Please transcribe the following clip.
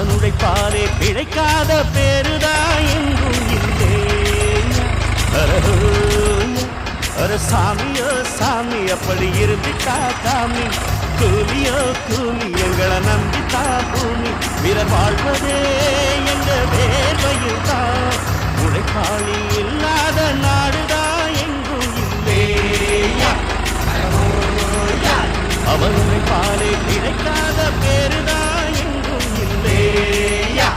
அவன் உழைப்பாலே பிழைக்காத பேருதா எங்கும் இல்லையா. அர சாமியோ சாமி அப்படி இருந்துட்டா காமி, கூலியோ கூலி எங்களை நம்பித்தா பூமி. வீரர் வாழ்வதே எங்க வேர்வையில் தான், உழைப்பாளி இல்லாத நாடுதான் எங்கும் இல்லையா. அவன் உழைப்பாலே கிடைக்காத பேருதான் எங்கும் இல்லையா.